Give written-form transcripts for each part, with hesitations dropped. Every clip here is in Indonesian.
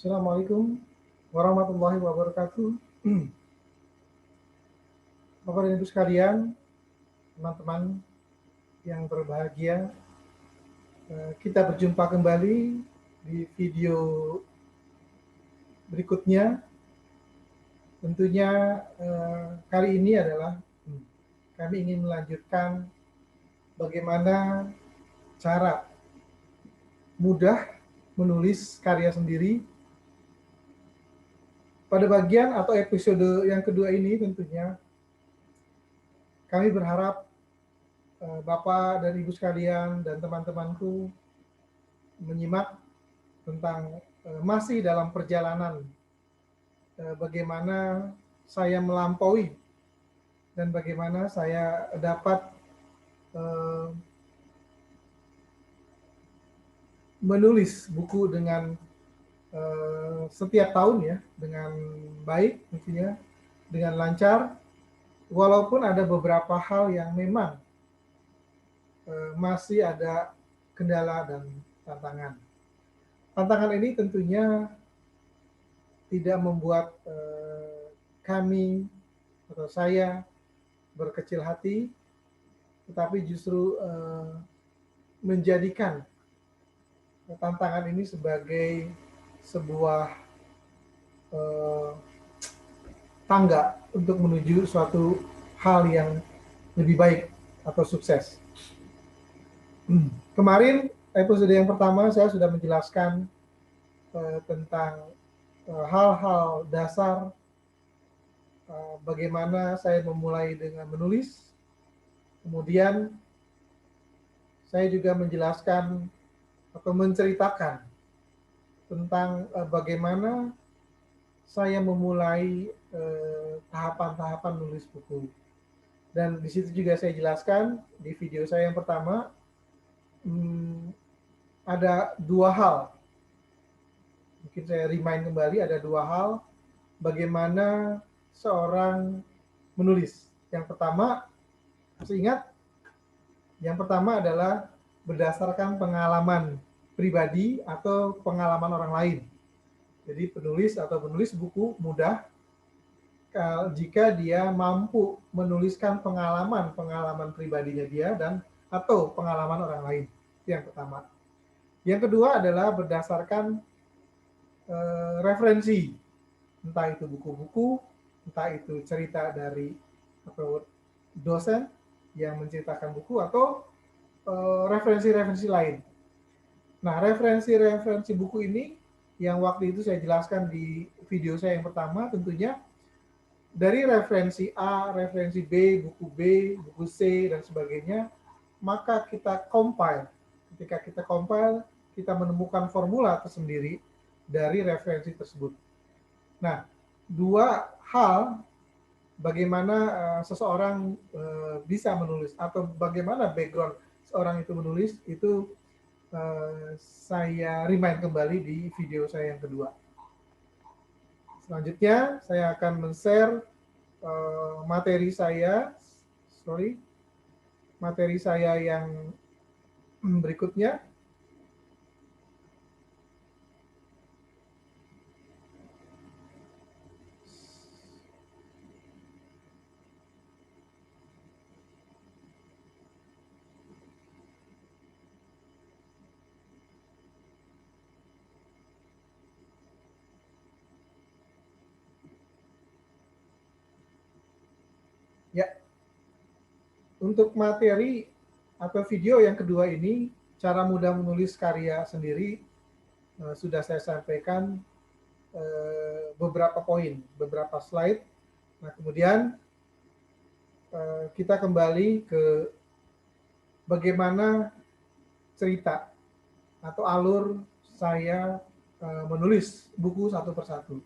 Assalamualaikum warahmatullahi wabarakatuh. Bapak dan Ibu sekalian, teman-teman yang berbahagia, kita berjumpa kembali di video berikutnya. Tentunya kali ini adalah kami ingin melanjutkan bagaimana cara mudah menulis karya sendiri. Pada bagian atau episode yang kedua ini tentunya kami berharap Bapak dan Ibu sekalian dan teman-temanku menyimak tentang masih dalam perjalanan bagaimana saya melampaui dan bagaimana saya dapat menulis buku dengan setiap tahun ya, dengan baik tentunya, dengan lancar, walaupun ada beberapa hal yang memang masih ada kendala dan tantangan. Tantangan ini tentunya tidak membuat kami atau saya berkecil hati, tetapi justru menjadikan tantangan ini sebagai sebuah tangga untuk menuju suatu hal yang lebih baik atau sukses. Kemarin episode yang pertama saya sudah menjelaskan tentang hal-hal dasar bagaimana saya memulai dengan menulis. Kemudian saya juga menjelaskan atau menceritakan tentang bagaimana saya memulai tahapan-tahapan nulis buku. Dan di situ juga saya jelaskan di video saya yang pertama ada dua hal. Mungkin saya remind kembali, ada dua hal bagaimana seorang menulis. Yang pertama, masih ingat? Yang pertama adalah berdasarkan pengalaman pribadi atau pengalaman orang lain. Jadi penulis atau penulis buku mudah jika dia mampu menuliskan pengalaman pribadinya dia dan atau pengalaman orang lain. Itu yang pertama. Yang kedua adalah berdasarkan referensi, entah itu buku-buku, entah itu cerita dari atau dosen yang menceritakan buku atau referensi-referensi lain. Nah, referensi-referensi buku ini yang waktu itu saya jelaskan di video saya yang pertama, tentunya dari referensi A, referensi B, buku C, dan sebagainya, maka kita compile. Ketika kita compile, kita menemukan formula tersendiri dari referensi tersebut. Nah, dua hal bagaimana seseorang bisa menulis atau bagaimana background seorang itu menulis itu saya remind kembali di video saya yang kedua. Selanjutnya saya akan men-share materi saya yang berikutnya. Ya, untuk materi atau video yang kedua ini, cara mudah menulis karya sendiri, sudah saya sampaikan beberapa poin, beberapa slide. Nah, kemudian kita kembali ke bagaimana cerita atau alur saya menulis buku satu persatu.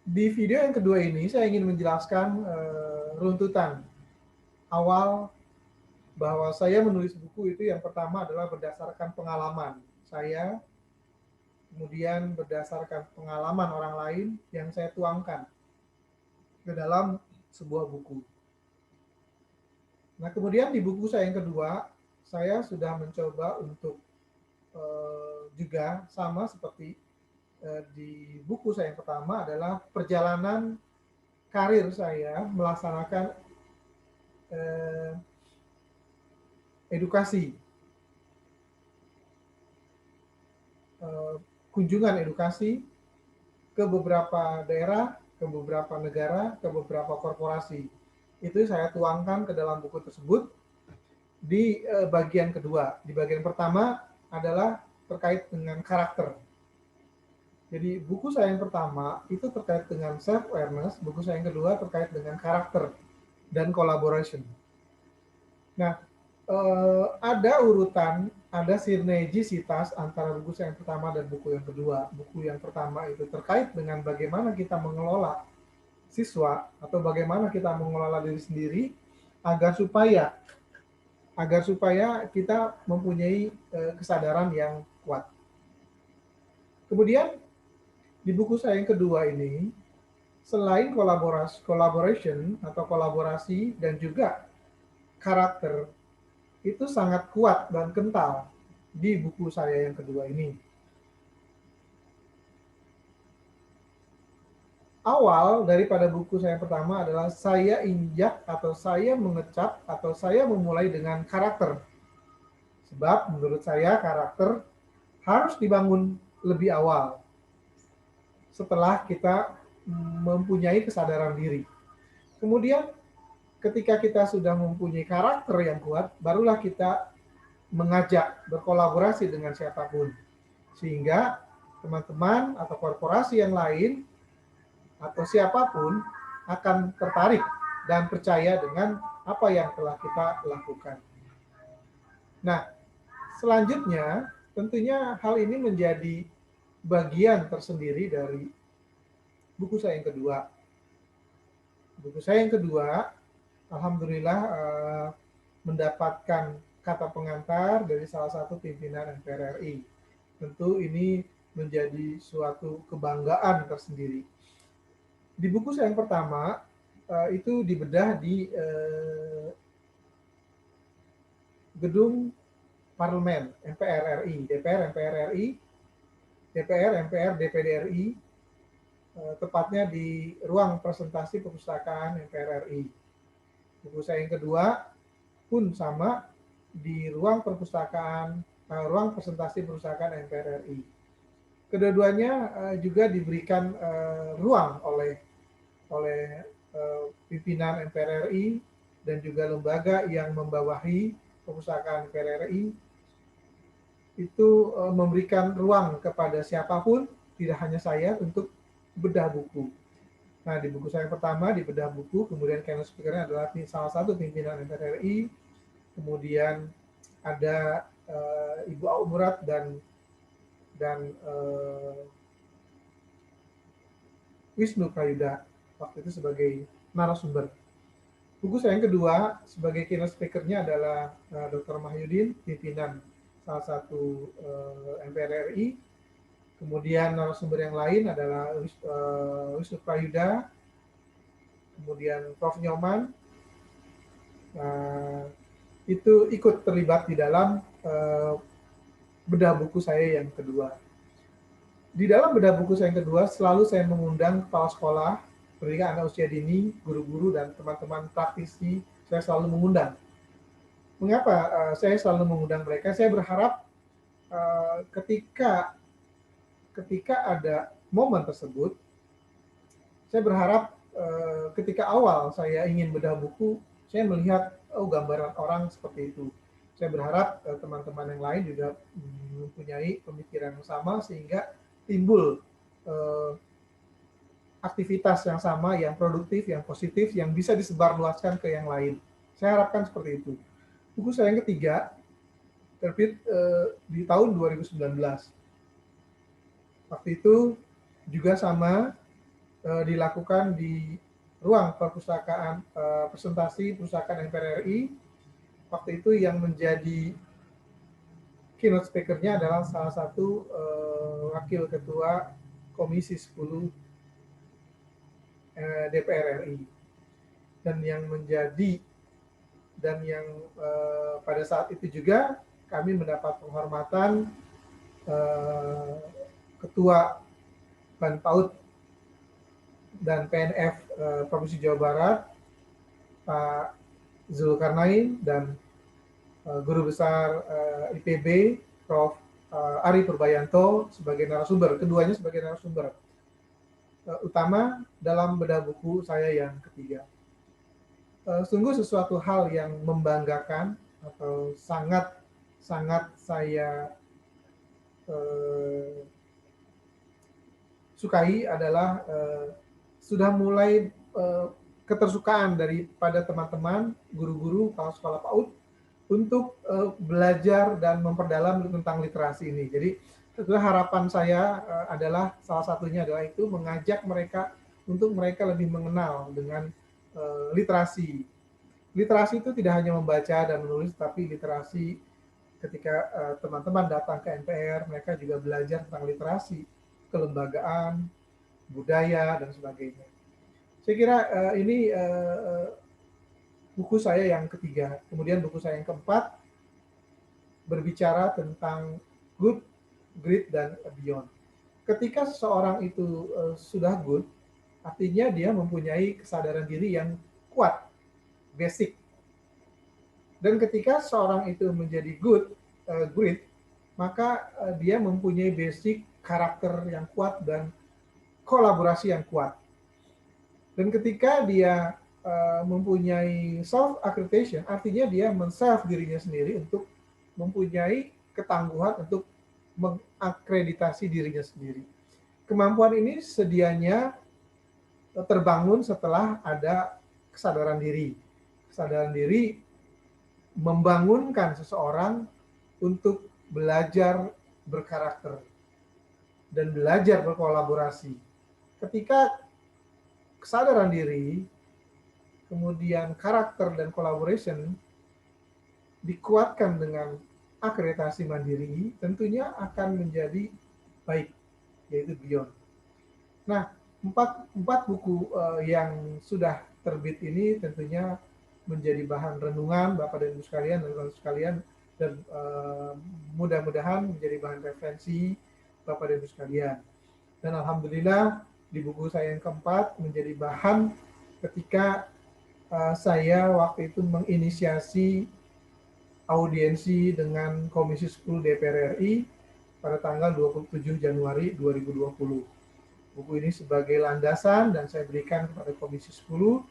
Di video yang kedua ini saya ingin menjelaskan runtutan awal bahwa saya menulis buku itu yang pertama adalah berdasarkan pengalaman saya, kemudian berdasarkan pengalaman orang lain yang saya tuangkan ke dalam sebuah buku. Nah, kemudian di buku saya yang kedua, saya sudah mencoba untuk juga sama seperti di buku saya yang pertama adalah perjalanan karir saya melaksanakan edukasi, kunjungan edukasi ke beberapa daerah, ke beberapa negara, ke beberapa korporasi. Itu saya tuangkan ke dalam buku tersebut di bagian kedua. Di bagian pertama adalah terkait dengan karakter. Jadi buku saya yang pertama itu terkait dengan self-awareness, buku saya yang kedua terkait dengan karakter dan collaboration. Nah, ada urutan, ada sinergisitas antara buku saya yang pertama dan buku yang kedua. Buku yang pertama itu terkait dengan bagaimana kita mengelola siswa atau bagaimana kita mengelola diri sendiri agar supaya kita mempunyai kesadaran yang kuat. Kemudian di buku saya yang kedua ini, selain collaboration atau kolaborasi dan juga karakter, itu sangat kuat dan kental di buku saya yang kedua ini. Awal daripada buku saya yang pertama adalah saya injak atau saya mengecap atau saya memulai dengan karakter. Sebab menurut saya karakter harus dibangun lebih awal setelah kita mempunyai kesadaran diri. Kemudian ketika kita sudah mempunyai karakter yang kuat, barulah kita mengajak berkolaborasi dengan siapapun. Sehingga teman-teman atau korporasi yang lain atau siapapun akan tertarik dan percaya dengan apa yang telah kita lakukan. Nah, selanjutnya tentunya hal ini menjadi bagian tersendiri dari buku saya yang kedua. Buku saya yang kedua, alhamdulillah mendapatkan kata pengantar dari salah satu pimpinan MPR RI. Tentu ini menjadi suatu kebanggaan tersendiri. Di buku saya yang pertama, itu dibedah di gedung parlemen MPR RI, DPR MPR RI, DPR MPR DPD RI, tepatnya di ruang presentasi perpustakaan MPR RI. Buku saya yang kedua pun sama di ruang perpustakaan, ruang presentasi perpustakaan MPR RI. Kedua-duanya juga diberikan ruang oleh pimpinan MPR RI dan juga lembaga yang membawahi perpustakaan MPR RI itu memberikan ruang kepada siapapun, tidak hanya saya, untuk bedah buku. Nah, di buku saya yang pertama, di bedah buku, kemudian keynote speaker-nya adalah salah satu pimpinan MPR RI, kemudian ada Ibu Au Murad dan Wisnu Prayuda, waktu itu sebagai narasumber. Buku saya yang kedua sebagai keynote speaker-nya adalah Dr. Mahyudin, pimpinan salah satu MPR RI. Kemudian narasumber yang lain adalah Wisnu Prayuda, kemudian Prof. Nyoman, itu ikut terlibat di dalam bedah buku saya yang kedua. Di dalam bedah buku saya yang kedua, selalu saya mengundang kepala sekolah, pendidikan anak usia dini, guru-guru, dan teman-teman praktisi, saya selalu mengundang. Mengapa saya selalu mengundang mereka? Saya berharap ketika ada momen tersebut, saya berharap ketika awal saya ingin bedah buku, saya melihat gambaran orang seperti itu. Saya berharap teman-teman yang lain juga mempunyai pemikiran yang sama sehingga timbul aktivitas yang sama, yang produktif, yang positif, yang bisa disebarluaskan ke yang lain. Saya harapkan seperti itu. Buku saya yang ketiga terbit di tahun 2019. Waktu itu juga sama dilakukan di ruang perpustakaan presentasi perpustakaan MPR RI. Waktu itu yang menjadi keynote speaker-nya adalah salah satu wakil ketua Komisi 10 DPR RI. Dan yang pada saat itu juga kami mendapat penghormatan ketua Ban PAUD dan PNF Provinsi Jawa Barat, Pak Zulkarnain, dan Guru Besar IPB, Prof. Ari Purbayanto sebagai narasumber, keduanya sebagai narasumber utama dalam bedah buku saya yang ketiga. Sungguh sesuatu hal yang membanggakan atau sangat saya sukai adalah sudah mulai ketersukaan daripada teman-teman, guru-guru, kepala sekolah PAUD untuk belajar dan memperdalam tentang literasi ini. Jadi harapan saya adalah salah satunya adalah itu mengajak mereka untuk mereka lebih mengenal dengan literasi. Literasi itu tidak hanya membaca dan menulis, tapi literasi ketika teman-teman datang ke NPR, mereka juga belajar tentang literasi, kelembagaan, budaya, dan sebagainya. Saya kira ini buku saya yang ketiga. Kemudian buku saya yang keempat berbicara tentang good, great, dan beyond. Ketika seseorang itu sudah good, artinya dia mempunyai kesadaran diri yang kuat, basic. Dan ketika seorang itu menjadi good, great, maka dia mempunyai basic karakter yang kuat dan kolaborasi yang kuat. Dan ketika dia mempunyai self-accreditation, artinya dia men-self dirinya sendiri untuk mempunyai ketangguhan untuk mengakreditasi dirinya sendiri. Kemampuan ini sedianya terbangun setelah ada kesadaran diri. Kesadaran diri membangunkan seseorang untuk belajar berkarakter dan belajar berkolaborasi. Ketika kesadaran diri, kemudian karakter dan collaboration dikuatkan dengan akreditasi mandiri, tentunya akan menjadi baik, yaitu beyond. Nah, empat buku yang sudah terbit ini tentunya menjadi bahan renungan Bapak dan Ibu sekalian dan Bapak sekalian, dan mudah-mudahan menjadi bahan referensi Bapak dan Ibu sekalian. Dan alhamdulillah di buku saya yang keempat menjadi bahan ketika saya waktu itu menginisiasi audiensi dengan Komisi 10 DPR RI pada tanggal 27 Januari 2020. Buku ini sebagai landasan dan saya berikan kepada Komisi 10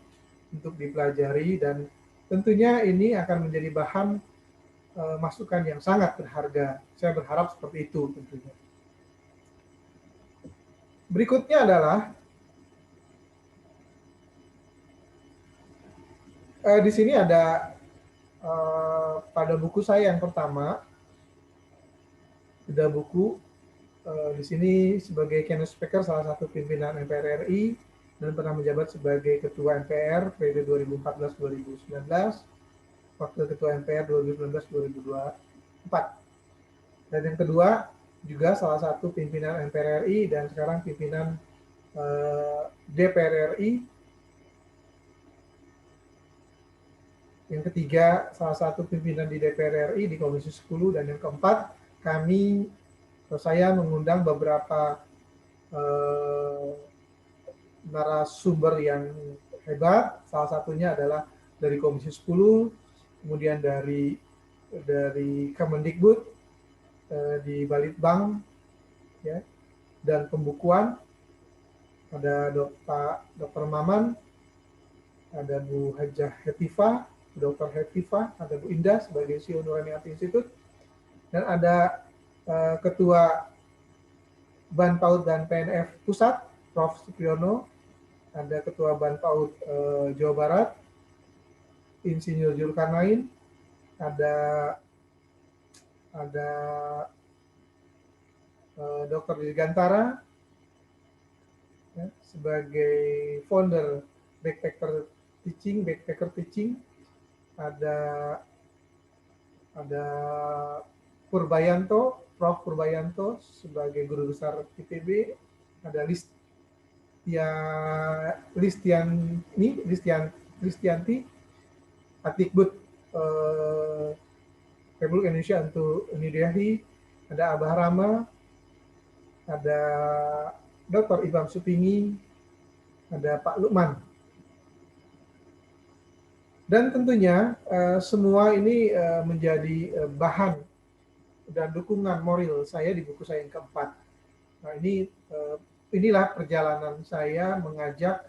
untuk dipelajari, dan tentunya ini akan menjadi bahan masukan yang sangat berharga. Saya berharap seperti itu tentunya. Berikutnya adalah di sini ada pada buku saya yang pertama, ada buku di sini sebagai keynote speaker salah satu pimpinan MPR RI dan pernah menjabat sebagai Ketua MPR periode 2014-2019, Wakil Ketua MPR 2019-2024. Dan yang kedua juga salah satu pimpinan MPR RI dan sekarang pimpinan DPR RI. Yang ketiga, salah satu pimpinan di DPR RI di Komisi 10. Dan yang keempat, saya mengundang beberapa narasumber yang hebat. Salah satunya adalah dari Komisi 10, kemudian dari Kemendikbud, di Balitbang, ya, dan pembukuan. Ada Dr. Maman, ada Bu Hajah Hetifah, Dr. Hetifah, ada Bu Indah sebagai CEO Nurani Art Institute, dan ada Ketua Ban PAUD dan PNF Pusat, Prof. Supriyono, ada Ketua Ban PAUD Jawa Barat, Insinyur Zulkarnain, ada Dr. Dirgantara, ya, sebagai founder Backpacker Teaching, ada Purbayanto, Prof. Purbayanto sebagai Guru Besar IPB, ada Listianti, Atikbud Republik Indonesia untuk New Delhi, ada Abah Rama, ada Dr. Imam Supingi, ada Pak Lukman. Dan tentunya semua ini menjadi bahan dan dukungan moral saya di buku saya yang keempat. Nah, inilah perjalanan saya mengajak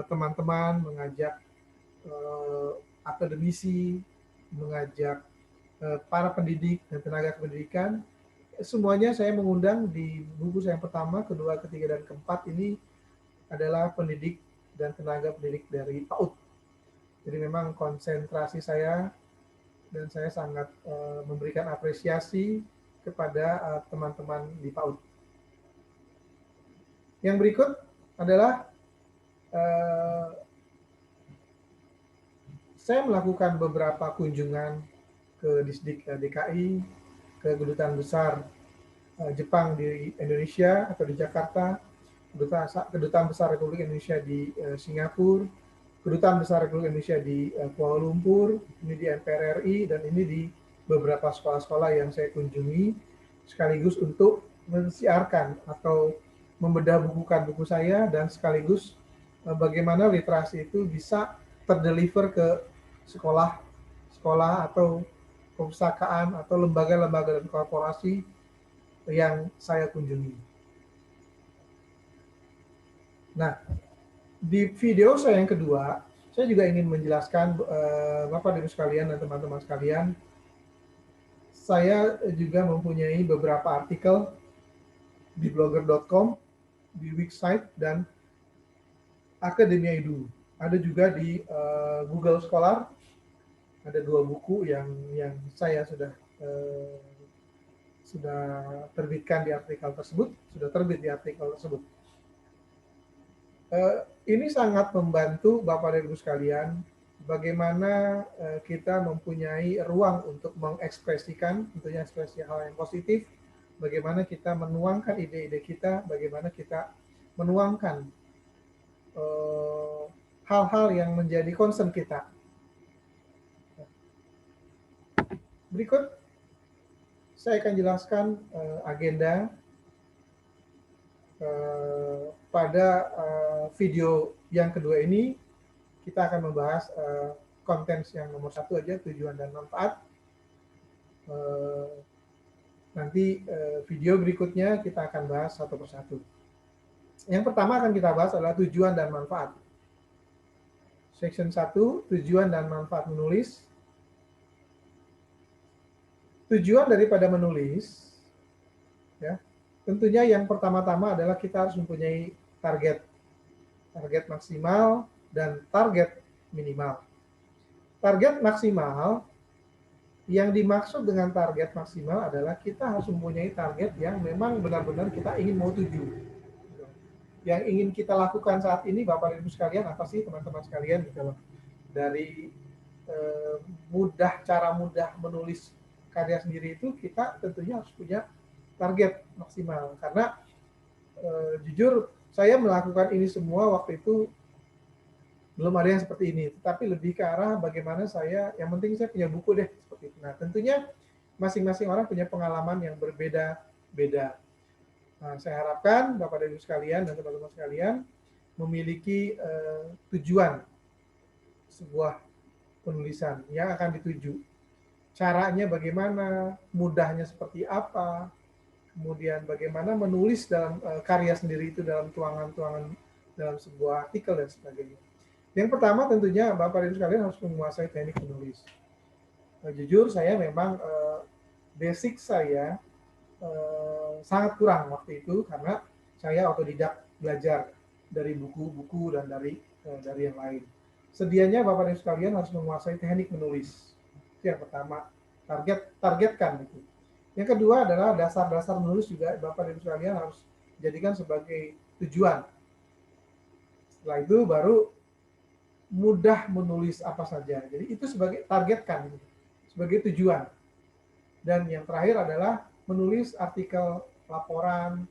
teman-teman, mengajak akademisi, mengajak para pendidik dan tenaga pendidikan. Semuanya saya mengundang di buku saya yang pertama, kedua, ketiga, dan keempat ini adalah pendidik dan tenaga pendidik dari PAUD. Jadi memang konsentrasi saya dan saya sangat memberikan apresiasi kepada teman-teman di PAUD. Yang berikut adalah saya melakukan beberapa kunjungan ke Disdik DKI, ke Kedutaan Besar Jepang di Indonesia atau di Jakarta, Kedutaan Besar Republik Indonesia di Singapura, Kedutaan Besar Republik Indonesia di Kuala Lumpur, ini di MPR RI, dan ini di beberapa sekolah-sekolah yang saya kunjungi, sekaligus untuk mensiarkan atau membedah bukukan buku saya, dan sekaligus bagaimana literasi itu bisa terdeliver ke sekolah atau perpustakaan atau lembaga-lembaga dan korporasi yang saya kunjungi. Nah, di video saya yang kedua, saya juga ingin menjelaskan Bapak dan Ibu sekalian dan teman-teman sekalian, saya juga mempunyai beberapa artikel di blogger.com, di Wixsite, dan Akademia Edu. Ada juga di Google Scholar, ada 2 buku yang saya sudah terbitkan di artikel tersebut, sudah terbit di artikel tersebut. Ini sangat membantu Bapak dan Ibu sekalian, bagaimana kita mempunyai ruang untuk mengekspresikan, tentunya ekspresi hal yang positif, bagaimana kita menuangkan ide-ide kita, bagaimana kita menuangkan hal-hal yang menjadi concern kita. Berikut saya akan jelaskan agenda pada video yang kedua ini. Kita akan membahas konten yang nomor 1 aja, tujuan dan manfaat. Nanti video berikutnya kita akan bahas satu persatu. Yang pertama akan kita bahas adalah tujuan dan manfaat. Section 1, tujuan dan manfaat menulis. Tujuan daripada menulis, ya, tentunya yang pertama-tama adalah kita harus mempunyai target maksimal dan target minimal. Target maksimal, yang dimaksud dengan target maksimal adalah kita harus mempunyai target yang memang benar-benar kita ingin mau tuju. Yang ingin kita lakukan saat ini, Bapak dan Ibu sekalian, apa sih teman-teman sekalian, gitu loh. Dari cara mudah menulis karya sendiri itu, kita tentunya harus punya target maksimal. Karena jujur, saya melakukan ini semua waktu itu belum ada yang seperti ini, tetapi lebih ke arah bagaimana yang penting saya punya buku deh, seperti itu. Nah, tentunya masing-masing orang punya pengalaman yang berbeda-beda. Nah, saya harapkan Bapak dan Ibu sekalian dan teman-teman sekalian memiliki tujuan sebuah penulisan yang akan dituju. Caranya bagaimana, mudahnya seperti apa, kemudian bagaimana menulis dalam karya sendiri itu dalam tuangan-tuangan dalam sebuah artikel dan sebagainya. Yang pertama tentunya Bapak dan Ibu sekalian harus menguasai teknik menulis. Jujur saya memang basic saya sangat kurang waktu itu karena saya otodidak belajar dari buku-buku dan dari yang lain. Sedianya Bapak dan Ibu sekalian harus menguasai teknik menulis. Itu yang pertama, targetkan itu. Yang kedua adalah dasar-dasar menulis juga Bapak dan Ibu sekalian harus jadikan sebagai tujuan. Setelah itu baru mudah menulis apa saja. Jadi itu sebagai targetkan, sebagai tujuan. Dan yang terakhir adalah menulis artikel, laporan,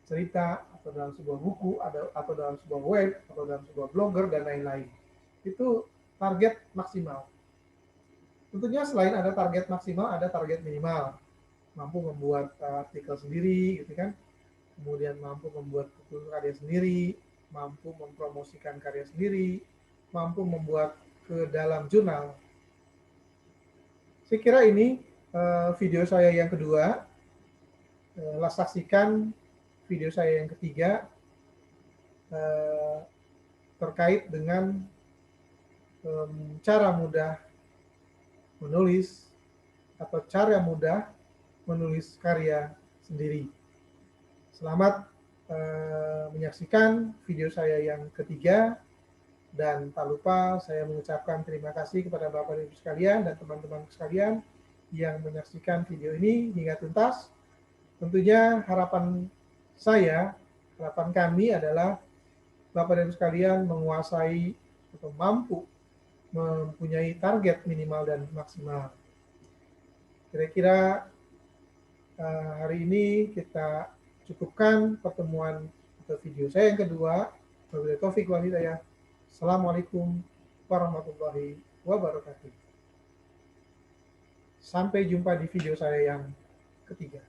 cerita, atau dalam sebuah buku, atau dalam sebuah web, atau dalam sebuah blogger, dan lain-lain. Itu target maksimal. Tentunya selain ada target maksimal, ada target minimal. Mampu membuat artikel sendiri, gitu kan. kemudian mampu membuat buku karya sendiri, mampu mempromosikan karya sendiri, mampu membuat ke dalam jurnal. Saya kira ini video saya yang kedua. Saksikan video saya yang ketiga terkait dengan cara mudah menulis atau cara mudah menulis karya sendiri. Selamat menyaksikan video saya yang ketiga, dan tak lupa saya mengucapkan terima kasih kepada Bapak Ibu sekalian dan teman-teman sekalian yang menyaksikan video ini hingga tuntas. Tentunya harapan saya, harapan kami adalah Bapak dan Ibu sekalian menguasai atau mampu mempunyai target minimal dan maksimal. Kira-kira hari ini kita cukupkan pertemuan atau video saya yang kedua. Wabillahi taufiq wal hidayah. Assalamualaikum warahmatullahi wabarakatuh. Sampai jumpa di video saya yang ketiga.